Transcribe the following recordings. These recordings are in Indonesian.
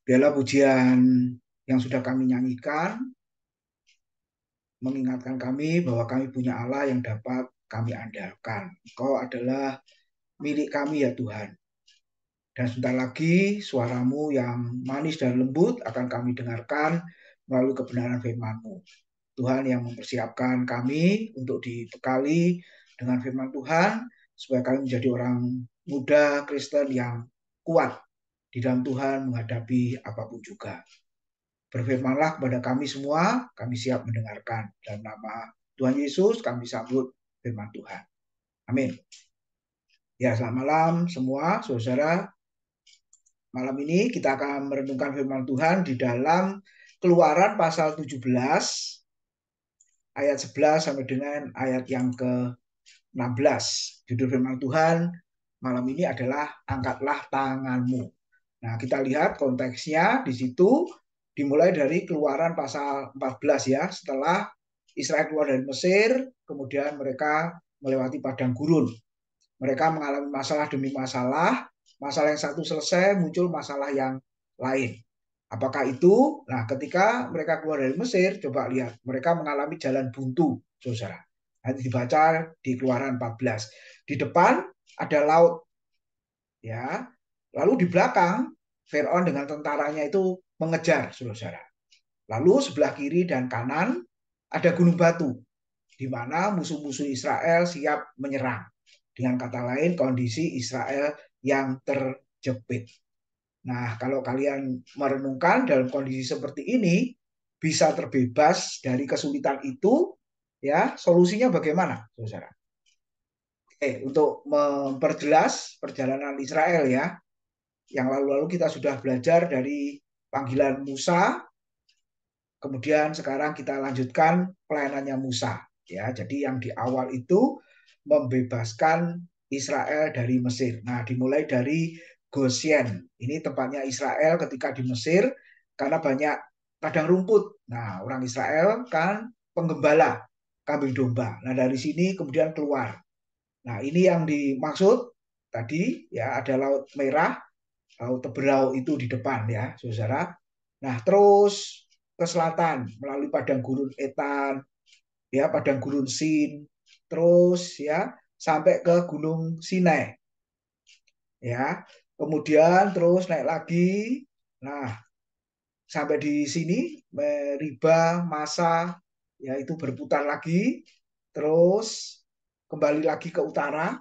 Biarlah pujian yang sudah kami nyanyikan mengingatkan kami bahwa kami punya Allah yang dapat kami andalkan. Engkau adalah milik kami ya Tuhan. Dan sebentar lagi suaramu yang manis dan lembut akan kami dengarkan melalui kebenaran firman-Mu. Tuhan yang mempersiapkan kami untuk dibekali dengan firman Tuhan, supaya kami menjadi orang muda Kristen yang kuat di dalam Tuhan menghadapi apapun juga. Berfirmanlah kepada kami semua, kami siap mendengarkan. Dalam nama Tuhan Yesus kami sambut firman Tuhan. Amin. Ya, selamat malam semua saudara. Malam ini kita akan merenungkan firman Tuhan di dalam Keluaran pasal 17 ayat 11 sampai dengan ayat yang ke-16. Judul firman Tuhan malam ini adalah angkatlah tanganmu. Nah, kita lihat konteksnya di situ dimulai dari Keluaran pasal 14 ya, setelah Israel keluar dari Mesir, kemudian mereka melewati padang gurun. Mereka mengalami masalah demi masalah, masalah yang satu selesai, muncul masalah yang lain. Apakah itu? Nah, ketika mereka keluar dari Mesir, coba lihat, mereka mengalami jalan buntu, saudara. Nanti dibaca di Keluaran 14. Di depan ada laut, ya. Lalu di belakang, Firaun dengan tentaranya itu mengejar, saudara. Lalu sebelah kiri dan kanan ada gunung batu, di mana musuh-musuh Israel siap menyerang. Dengan kata lain, kondisi Israel yang terjepit. Nah, kalau kalian merenungkan dalam kondisi seperti ini, bisa terbebas dari kesulitan itu, ya, solusinya bagaimana, saudara? Oke, untuk memperjelas perjalanan Israel ya, yang lalu-lalu kita sudah belajar dari panggilan Musa, kemudian sekarang kita lanjutkan pelayanannya Musa. Ya, jadi yang di awal itu membebaskan Israel dari Mesir. Nah, dimulai dari Goshen. Ini tempatnya Israel ketika di Mesir karena banyak padang rumput. Nah, orang Israel kan penggembala kambing domba. Nah, dari sini kemudian keluar. Nah, ini yang dimaksud tadi ya, ada Laut Merah, Laut Teberau itu di depan ya, saudara. Nah, terus ke selatan melalui padang gurun Etan, ya, padang gurun Sin, terus ya sampai ke Gunung Sinai, ya. Kemudian terus naik lagi. Nah, sampai di sini Meriba, Masa, ya itu berputar lagi, terus kembali lagi ke utara.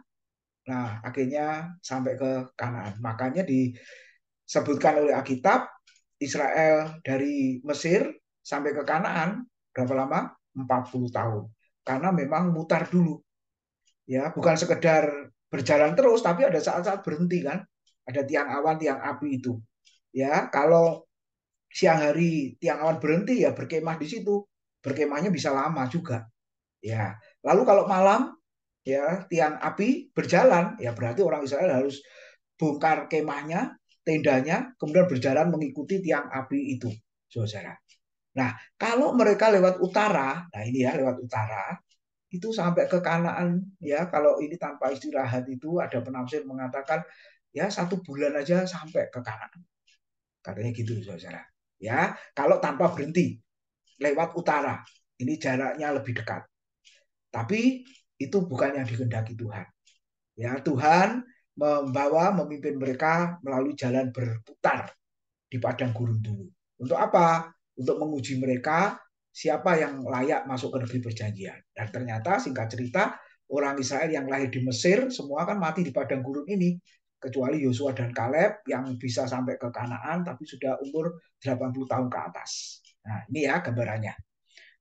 Nah, akhirnya sampai ke Kanaan. Makanya disebutkan oleh Alkitab, Israel dari Mesir sampai ke Kanaan berapa lama? 40 tahun. Karena memang mutar dulu. Ya, bukan sekedar berjalan terus, tapi ada saat-saat berhenti kan. Ada tiang awan, tiang api itu. Ya, kalau siang hari tiang awan berhenti ya berkemah di situ. Berkemahnya bisa lama juga. Ya. Lalu kalau malam ya tiang api berjalan, ya berarti orang Israel harus bongkar kemahnya, tendanya, kemudian berjalan mengikuti tiang api itu, saudara. Nah, kalau mereka lewat utara, nah ini ya lewat utara, itu sampai ke Kanaan, ya kalau ini tanpa istirahat itu ada penafsir mengatakan ya 1 bulan aja sampai ke Kanaan, katanya gitu, saudara. Ya, kalau tanpa berhenti lewat utara, ini jaraknya lebih dekat. Tapi itu bukan yang dikehendaki Tuhan. Ya, Tuhan memimpin mereka melalui jalan berputar di padang gurun dulu. Untuk apa? Untuk menguji mereka siapa yang layak masuk ke negeri perjanjian. Dan ternyata singkat cerita orang Israel yang lahir di Mesir semua kan mati di padang gurun ini. Kecuali Yosua dan Kaleb yang bisa sampai ke Kanaan tapi sudah umur 80 tahun ke atas. Nah, ini ya gambarannya.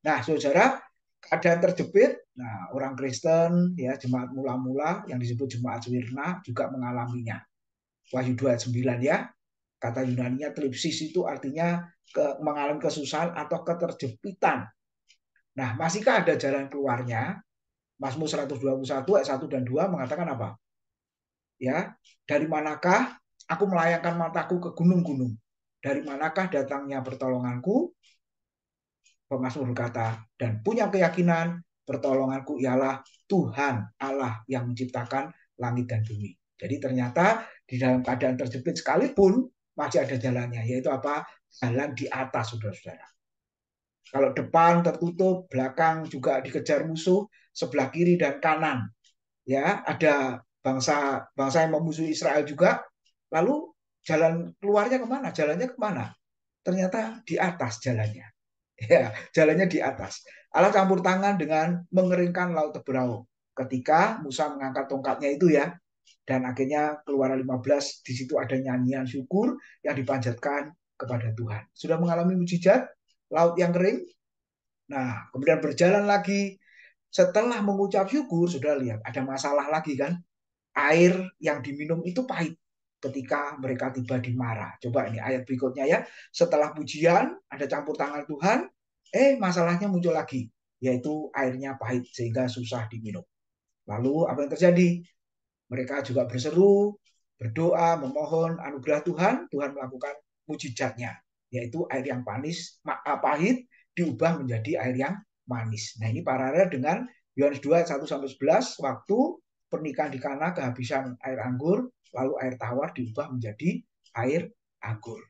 Nah, saudara, keadaan terjepit, nah orang Kristen ya jemaat mula-mula yang disebut jemaat Smyrna juga mengalaminya. Wahyu 2 ayat 9 ya. Kata Yunaninya tripsis itu artinya mengalami kesusahan atau keterjepitan. Nah, masihkah ada jalan keluarnya? Mazmur 121 ayat 1 dan 2 mengatakan apa? Ya, dari manakah aku melayangkan mataku ke gunung-gunung? Dari manakah datangnya pertolonganku? Pemasmur berkata, dan punya keyakinan pertolonganku ialah Tuhan Allah yang menciptakan langit dan bumi. Jadi ternyata di dalam keadaan terjepit sekalipun masih ada jalannya, yaitu apa? Jalan di atas, saudara-saudara. Kalau depan tertutup, belakang juga dikejar musuh, sebelah kiri dan kanan. Ya, ada bangsa yang memusuhi Israel juga. Lalu jalan keluarnya kemana? Jalannya kemana? Ternyata di atas jalannya. Ya, jalannya di atas. Allah campur tangan dengan mengeringkan laut Teberau. Ketika Musa mengangkat tongkatnya itu ya, dan akhirnya Keluaran 15 di situ ada nyanyian syukur yang dipanjatkan kepada Tuhan. Sudah mengalami mujizat laut yang kering. Nah, kemudian berjalan lagi setelah mengucap syukur, sudah lihat ada masalah lagi kan? Air yang diminum itu pahit ketika mereka tiba di Mara. Coba ini ayat berikutnya ya. Setelah pujian, ada campur tangan Tuhan, masalahnya muncul lagi, yaitu airnya pahit sehingga susah diminum. Lalu apa yang terjadi? Mereka juga berseru, berdoa, memohon anugerah Tuhan. Tuhan melakukan mujizatnya, yaitu air yang pahit diubah menjadi air yang manis. Nah, ini paralel dengan Yohanes 2 ayat 1-11, waktu pernikahan di Kana kehabisan air anggur, lalu air tawar diubah menjadi air anggur.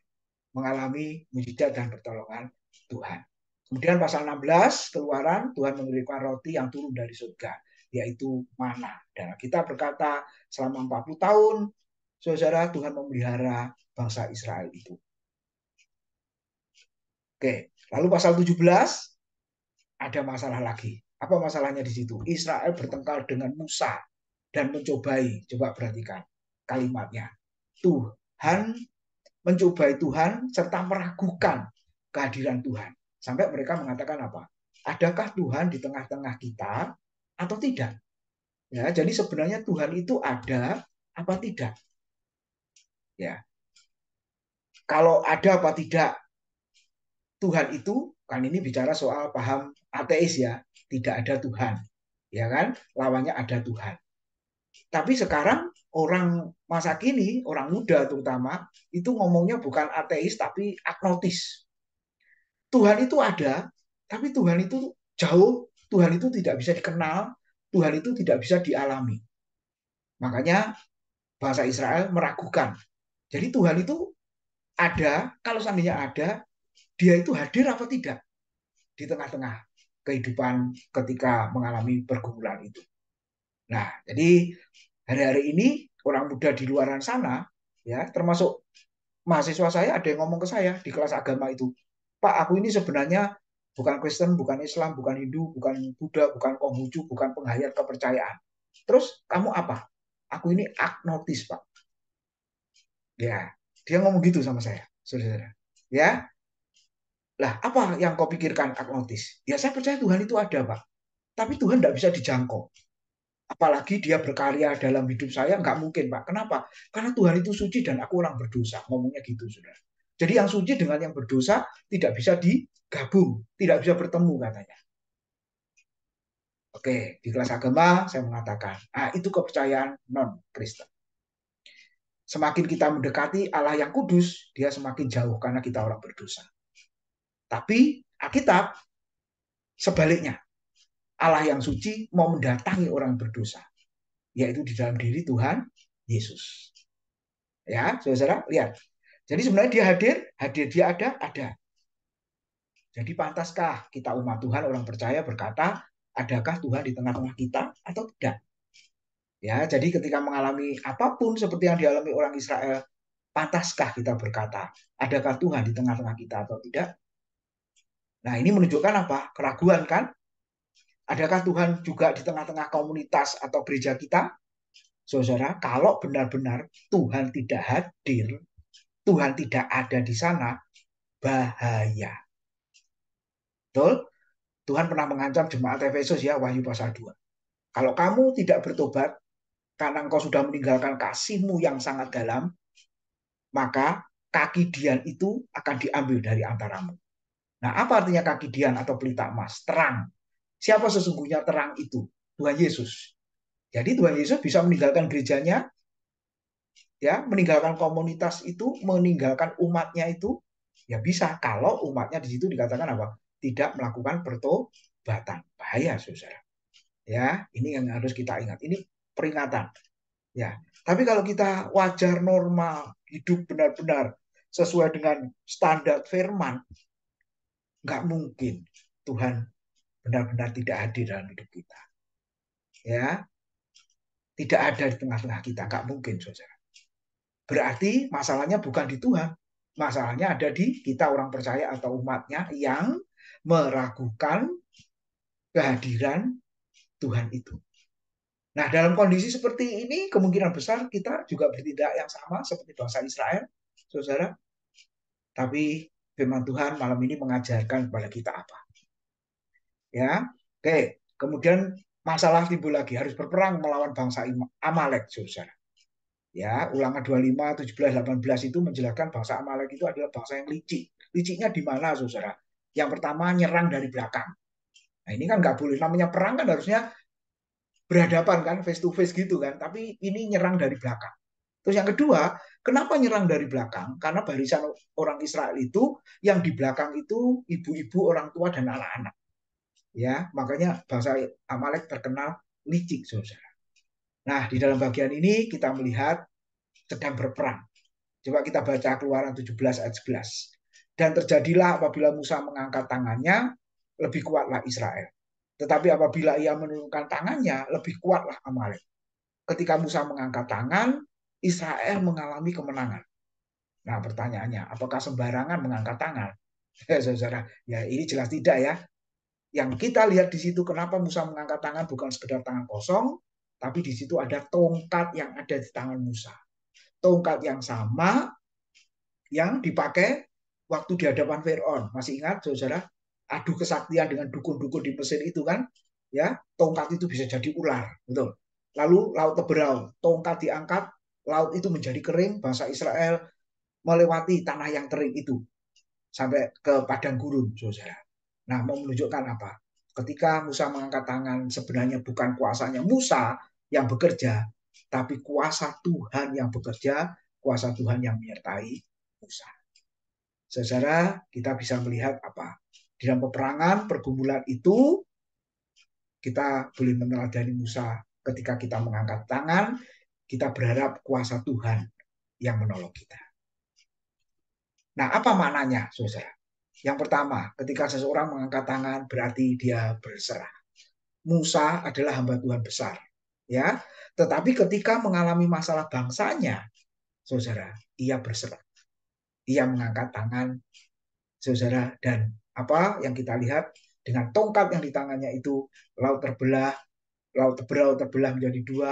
Mengalami mujizat dan pertolongan Tuhan. Kemudian pasal 16 Keluaran, Tuhan mengirimkan roti yang turun dari surga, yaitu mana. Dan kita berkata selama 40 tahun, saudara, Tuhan memelihara bangsa Israel itu. Oke, lalu pasal 17 ada masalah lagi. Apa masalahnya di situ? Israel bertengkar dengan Musa dan mencobai. Coba perhatikan kalimatnya. Tuhan mencobai Tuhan serta meragukan kehadiran Tuhan. Sampai mereka mengatakan apa? Adakah Tuhan di tengah-tengah kita atau tidak? Ya, jadi sebenarnya Tuhan itu ada apa tidak? Ya. Kalau ada apa tidak Tuhan itu, kan ini bicara soal paham ateis ya, tidak ada Tuhan. Ya kan? Lawannya ada Tuhan. Tapi sekarang orang masa kini, orang muda terutama, itu ngomongnya bukan ateis tapi agnostis. Tuhan itu ada, tapi Tuhan itu jauh, Tuhan itu tidak bisa dikenal, Tuhan itu tidak bisa dialami. Makanya bangsa Israel meragukan. Jadi Tuhan itu ada, kalau seandainya ada, dia itu hadir apa tidak di tengah-tengah kehidupan ketika mengalami pergumulan itu. Nah, jadi hari-hari ini orang muda di luaran sana, ya termasuk mahasiswa saya ada yang ngomong ke saya di kelas agama itu, Pak, aku ini sebenarnya bukan Kristen, bukan Islam, bukan Hindu, bukan Buddha, bukan Konghucu, bukan penghayat kepercayaan. Terus kamu apa? Aku ini agnostis, Pak. Ya, dia ngomong gitu sama saya, saudara. Ya, lah apa yang kau pikirkan agnostis? Ya saya percaya Tuhan itu ada, Pak. Tapi Tuhan tidak bisa dijangkau. Apalagi dia berkarya dalam hidup saya, nggak mungkin, Pak. Kenapa? Karena Tuhan itu suci dan aku orang berdosa. Ngomongnya gitu, saudara. Jadi yang suci dengan yang berdosa tidak bisa digabung, tidak bisa bertemu katanya. Oke, di kelas agama saya mengatakan, itu kepercayaan non-Kristen. Semakin kita mendekati Allah yang kudus, dia semakin jauh karena kita orang berdosa. Tapi Alkitab sebaliknya, Allah yang suci mau mendatangi orang berdosa, yaitu di dalam diri Tuhan Yesus. Ya, saudara, lihat. Jadi sebenarnya dia hadir dia ada. Jadi pantaskah kita umat Tuhan, orang percaya berkata, adakah Tuhan di tengah-tengah kita atau tidak? Ya, jadi ketika mengalami apapun seperti yang dialami orang Israel, pantaskah kita berkata, adakah Tuhan di tengah-tengah kita atau tidak? Nah, ini menunjukkan apa? Keraguan kan? Adakah Tuhan juga di tengah-tengah komunitas atau gereja kita? Saudara, kalau benar-benar Tuhan tidak hadir, Tuhan tidak ada di sana, bahaya. Betul? Tuhan pernah mengancam jemaat Efesus ya, Wahyu pasal 2. Kalau kamu tidak bertobat, karena engkau sudah meninggalkan kasihmu yang sangat dalam, maka kaki dian itu akan diambil dari antaramu. Nah, apa artinya kaki dian atau pelita emas? Terang. Siapa sesungguhnya terang itu? Tuhan Yesus. Jadi Tuhan Yesus bisa meninggalkan gerejanya, ya, meninggalkan komunitas itu, meninggalkan umatnya itu, ya bisa kalau umatnya di situ dikatakan apa? Tidak melakukan pertobatan. Bahaya, saudara. Ya, ini yang harus kita ingat. Ini peringatan. Ya, tapi kalau kita wajar normal, hidup benar-benar sesuai dengan standar firman, nggak mungkin Tuhan benar-benar tidak hadir dalam hidup kita. Ya, tidak ada di tengah-tengah kita, nggak mungkin, saudara. Berarti masalahnya bukan di Tuhan, masalahnya ada di kita orang percaya atau umatnya yang meragukan kehadiran Tuhan itu. Nah, dalam kondisi seperti ini, kemungkinan besar kita juga bertindak yang sama seperti bangsa Israel, saudara. Tapi firman Tuhan malam ini mengajarkan kepada kita apa? Ya, oke. Kemudian masalah timbul lagi, harus berperang melawan bangsa Amalek, saudara. Ya, Ulangan 25, 17, 18 itu menjelaskan bangsa Amalek itu adalah bangsa yang licik. Liciknya di mana, saudara? Yang pertama, nyerang dari belakang. Nah, ini kan nggak boleh. Namanya perang kan harusnya berhadapan kan, face to face gitu kan. Tapi ini nyerang dari belakang. Terus yang kedua, kenapa nyerang dari belakang? Karena barisan orang Israel itu yang di belakang itu ibu-ibu, orang tua dan anak-anak. Ya, makanya bangsa Amalek terkenal licik, saudara. Nah, di dalam bagian ini kita melihat sedang berperang. Coba kita baca Keluaran 17 ayat 11. Dan terjadilah apabila Musa mengangkat tangannya, lebih kuatlah Israel. Tetapi apabila ia menurunkan tangannya, lebih kuatlah Amalek. Ketika Musa mengangkat tangan, Israel mengalami kemenangan. Nah, pertanyaannya, apakah sembarangan mengangkat tangan? Saudara, ya ini jelas tidak ya. Yang kita lihat di situ kenapa Musa mengangkat tangan bukan sekedar tangan kosong, tapi di situ ada tongkat yang ada di tangan Musa. Tongkat yang sama yang dipakai waktu di hadapan Firaun. Masih ingat, saudara? Adu kesaktian dengan dukun-dukun di Mesir itu kan? Ya, tongkat itu bisa jadi ular, betul. Lalu laut Teberau, tongkat diangkat, laut itu menjadi kering, bangsa Israel melewati tanah yang kering itu sampai ke padang gurun, saudara. Nah, mau menunjukkan apa? Ketika Musa mengangkat tangan, sebenarnya bukan kuasanya Musa yang bekerja, tapi kuasa Tuhan yang bekerja, kuasa Tuhan yang menyertai Musa. Saudara, kita bisa melihat apa? Di dalam peperangan, pergumulan itu, kita boleh meneladani Musa ketika kita mengangkat tangan, kita berharap kuasa Tuhan yang menolong kita. Nah, apa maknanya, saudara? Yang pertama, ketika seseorang mengangkat tangan berarti dia berserah. Musa adalah hamba Tuhan besar, ya. Tetapi ketika mengalami masalah bangsanya, saudara, ia berserah. Ia mengangkat tangan, saudara, dan apa yang kita lihat dengan tongkat yang di tangannya itu, laut terbelah, laut Teberau terbelah menjadi dua,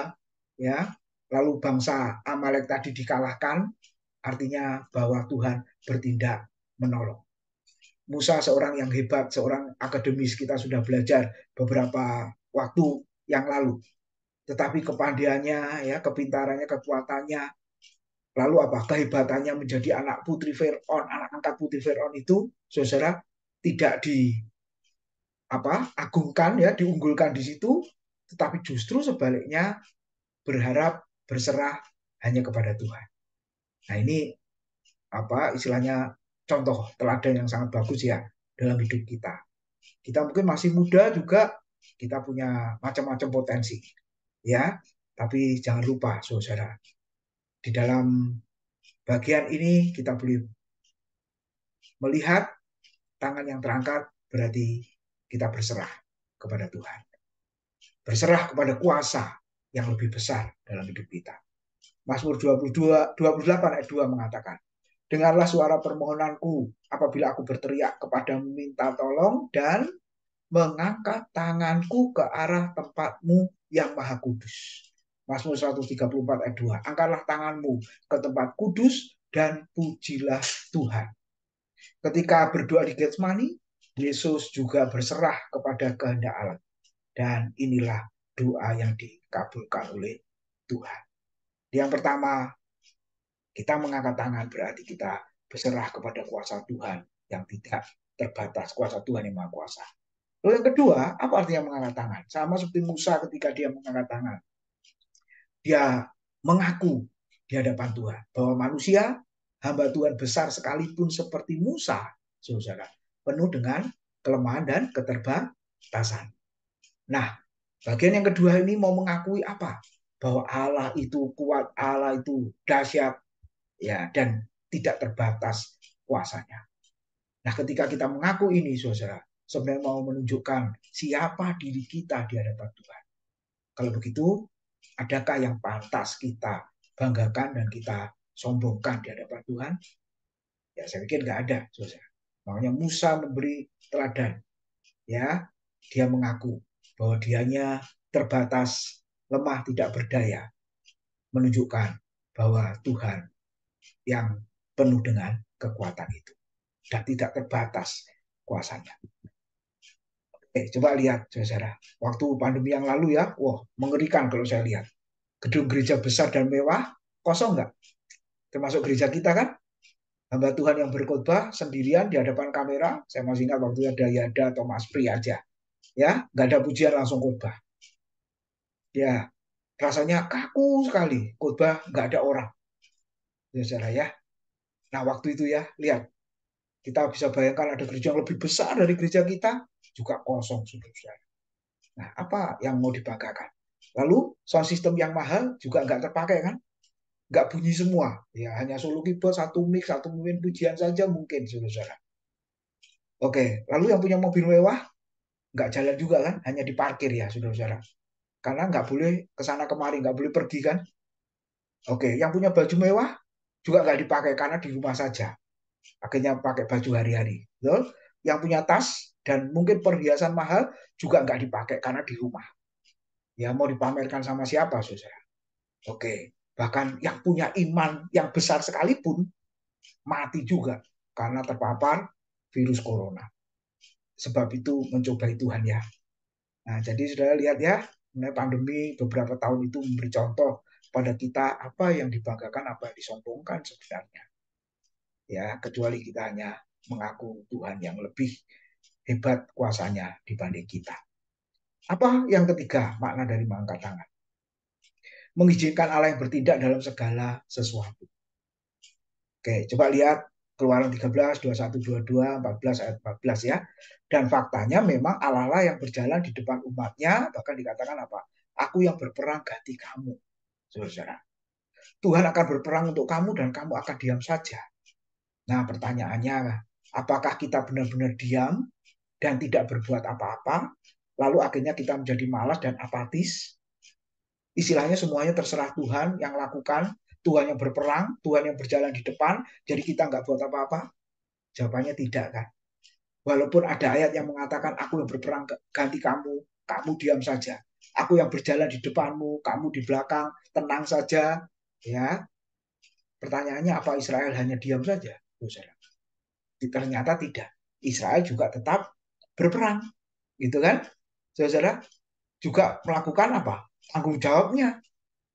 ya. Lalu bangsa Amalek tadi dikalahkan, artinya bahwa Tuhan bertindak menolong. Musa seorang yang hebat, seorang akademis, kita sudah belajar beberapa waktu yang lalu. Tetapi kepandaiannya, ya, kepintarannya, kekuatannya, lalu apa? Kehebatannya menjadi anak putri Firaun, anak angkat putri Firaun itu, saudara, tidak agungkan, ya, diunggulkan di situ, tetapi justru sebaliknya berharap berserah hanya kepada Tuhan. Nah, ini istilahnya contoh teladan yang sangat bagus ya dalam hidup kita. Kita mungkin masih muda juga, kita punya macam-macam potensi, ya. Tapi jangan lupa, saudara, di dalam bagian ini kita boleh melihat tangan yang terangkat berarti kita berserah kepada Tuhan. Berserah kepada kuasa yang lebih besar dalam hidup kita. Mazmur 28 ayat 2 mengatakan, dengarlah suara permohonanku apabila aku berteriak kepadamu minta tolong dan mengangkat tanganku ke arah tempatmu yang maha kudus. Mazmur 134 ayat 2. Angkatlah tanganmu ke tempat kudus dan pujilah Tuhan. Ketika berdoa di Getsemani, Yesus juga berserah kepada kehendak Allah. Dan inilah doa yang dikabulkan oleh Tuhan. Yang pertama, kita mengangkat tangan berarti kita berserah kepada kuasa Tuhan yang tidak terbatas, kuasa Tuhan yang maha kuasa. Lalu yang kedua, apa artinya mengangkat tangan? Sama seperti Musa ketika dia mengangkat tangan. Dia mengaku di hadapan Tuhan bahwa manusia, hamba Tuhan besar sekalipun seperti Musa, saudara, penuh dengan kelemahan dan keterbatasan. Nah, bagian yang kedua ini mau mengakui apa? Bahwa Allah itu kuat, Allah itu dahsyat, ya, dan tidak terbatas kuasanya. Nah, ketika kita mengaku ini, saudara, sebenarnya mau menunjukkan siapa diri kita di hadapan Tuhan. Kalau begitu, adakah yang pantas kita banggakan dan kita sombongkan di hadapan Tuhan? Ya, saya pikir nggak ada, saudara. Makanya Musa memberi teladan. Ya, dia mengaku bahwa dianya terbatas, lemah, tidak berdaya, menunjukkan bahwa Tuhan yang penuh dengan kekuatan itu dan tidak terbatas kuasanya. Coba lihat, saudara. Waktu pandemi yang lalu ya, wah, mengerikan kalau saya lihat. Gedung gereja besar dan mewah, kosong nggak? Termasuk gereja kita kan? Hamba Tuhan yang berkhotbah sendirian di hadapan kamera. Saya masih ingat waktu ada Yada atau Mas Pri aja. Ya, nggak ada pujian langsung khotbah. Ya, rasanya kaku sekali. Khotbah nggak ada orang. Ya, saudara ya. Nah, waktu itu ya, lihat. Kita bisa bayangkan ada gereja yang lebih besar dari gereja kita, juga kosong, saudara. Nah, apa yang mau dibanggakan? Lalu sound system yang mahal juga nggak terpakai kan? Nggak bunyi semua. Ya, hanya solo keyboard, satu mic, satu pemimpin pujian saja mungkin, saudara. Oke, lalu yang punya mobil mewah nggak jalan juga kan? Hanya diparkir ya, saudara. Karena nggak boleh kesana kemari, nggak boleh pergi kan? Oke, yang punya baju mewah juga nggak dipakai karena di rumah saja. Akhirnya pakai baju hari-hari. Yang punya tas dan mungkin perhiasan mahal juga nggak dipakai karena di rumah. Ya mau dipamerkan sama siapa, saudara? Oke, bahkan yang punya iman yang besar sekalipun mati juga karena terpapar virus corona. Sebab itu mencobai Tuhan ya. Nah, jadi saudara lihat ya, pandemi beberapa tahun itu memberi contoh pada kita apa yang dibanggakan, apa yang disombongkan sebenarnya. Ya, kecuali kita hanya mengaku Tuhan yang lebih hebat kuasanya dibanding kita. Apa yang ketiga makna dari mengangkat tangan? Mengizinkan Allah yang bertindak dalam segala sesuatu. Oke, coba lihat Keluaran 13, 21, 22, 14, ayat 14 ya. Dan faktanya memang Allah lah yang berjalan di depan umatnya, bahkan dikatakan apa? Aku yang berperang ganti kamu, saudara. Tuhan akan berperang untuk kamu dan kamu akan diam saja. Nah, pertanyaannya, apakah kita benar-benar diam dan tidak berbuat apa-apa, lalu akhirnya kita menjadi malas dan apatis? Istilahnya semuanya terserah Tuhan yang lakukan, Tuhan yang berperang, Tuhan yang berjalan di depan, jadi kita nggak buat apa-apa? Jawabannya tidak kan. Walaupun ada ayat yang mengatakan aku yang berperang ganti kamu, kamu diam saja. Aku yang berjalan di depanmu, kamu di belakang, tenang saja. Ya, pertanyaannya apa Israel hanya diam saja? Saudara. Ternyata tidak. Israel juga tetap berperang, gitu kan? Saudara juga melakukan apa? Tanggung jawabnya,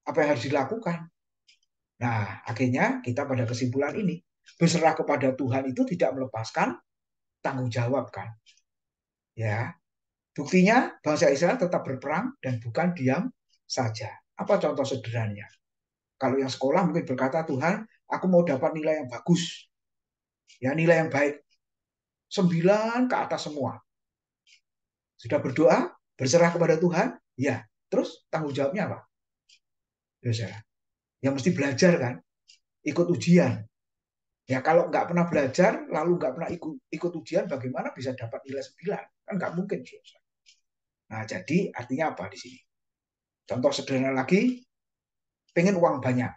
apa yang harus dilakukan. Nah, akhirnya kita pada kesimpulan ini, berserah kepada Tuhan itu tidak melepaskan tanggung jawab kan. Ya, buktinya bangsa Israel tetap berperang dan bukan diam saja. Apa contoh sederhananya? Kalau yang sekolah mungkin berkata, Tuhan, aku mau dapat nilai yang bagus. Ya, nilai yang baik. 9 ke atas semua. Sudah berdoa, berserah kepada Tuhan? Ya. Terus tanggung jawabnya apa? Ya, ya mesti belajar kan? Ikut ujian. Ya kalau nggak pernah belajar, lalu nggak pernah ikut ujian, bagaimana bisa dapat nilai 9? Kan nggak mungkin. Nah, jadi artinya apa di sini? Contoh sederhana lagi, pengen uang banyak.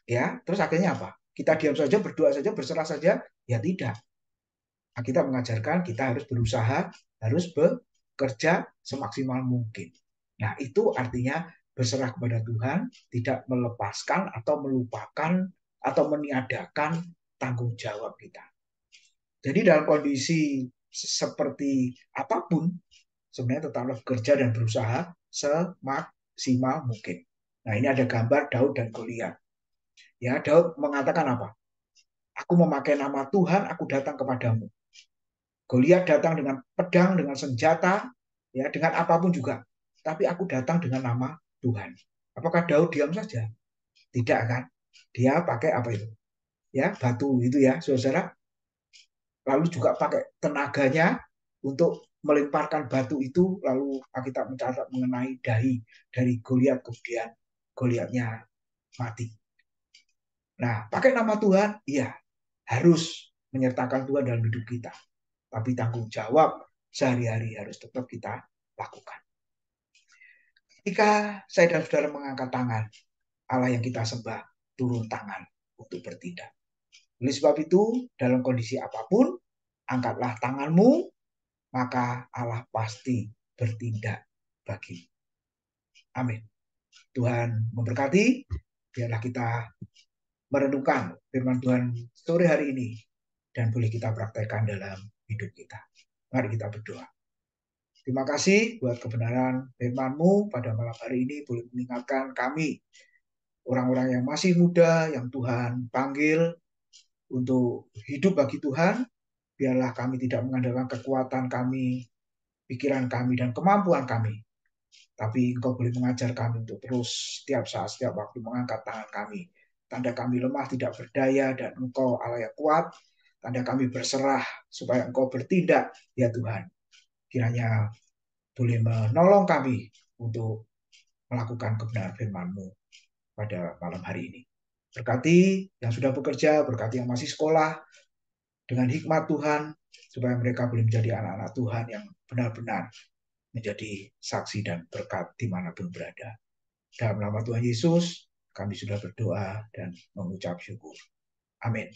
Ya, terus akhirnya apa? Kita diam saja, berdoa saja, berserah saja? Ya tidak. Nah, kita mengajarkan kita harus berusaha, harus bekerja semaksimal mungkin. Nah, itu artinya berserah kepada Tuhan, tidak melepaskan atau melupakan atau meniadakan tanggung jawab kita. Jadi dalam kondisi seperti apapun, sebenarnya tetaplah bekerja dan berusaha semaksimal mungkin. Nah, ini ada gambar Daud dan Goliat. Ya, Daud mengatakan apa? Aku memakai nama Tuhan, aku datang kepadamu. Goliat datang dengan pedang, dengan senjata, ya, dengan apapun juga. Tapi aku datang dengan nama Tuhan. Apakah Daud diam saja? Tidak kan? Dia pakai apa itu? Ya, batu itu ya, saudara. Lalu juga pakai tenaganya untuk melemparkan batu itu, lalu kita mencatat mengenai dahi dari Goliat, kemudian Goliatnya mati. Nah, pakai nama Tuhan, iya, harus menyertakan Tuhan dalam hidup kita. Tapi tanggung jawab sehari-hari harus tetap kita lakukan. Ketika saya dan saudara mengangkat tangan, Allah yang kita sembah turun tangan untuk bertindak. Oleh sebab itu, dalam kondisi apapun, angkatlah tanganmu, maka Allah pasti bertindak bagi. Amin. Tuhan memberkati. Biarlah kita merenungkan firman Tuhan sore hari ini dan boleh kita praktekkan dalam hidup kita. Mari kita berdoa. Terima kasih buat kebenaran firman-Mu pada malam hari ini boleh mengingatkan kami, orang-orang yang masih muda, yang Tuhan panggil untuk hidup bagi Tuhan. Biarlah kami tidak mengandalkan kekuatan kami, pikiran kami, dan kemampuan kami. Tapi Engkau boleh mengajar kami untuk terus setiap saat, setiap waktu mengangkat tangan kami. Tanda kami lemah, tidak berdaya, dan Engkau Allah yang kuat. Tanda kami berserah supaya Engkau bertindak, ya Tuhan. Kiranya boleh menolong kami untuk melakukan kebenaran firman-Mu pada malam hari ini. Berkati yang sudah bekerja, berkati yang masih sekolah, dengan hikmat Tuhan, supaya mereka boleh menjadi anak-anak Tuhan yang benar-benar menjadi saksi dan berkat dimanapun berada. Dalam nama Tuhan Yesus, kami sudah berdoa dan mengucap syukur. Amin.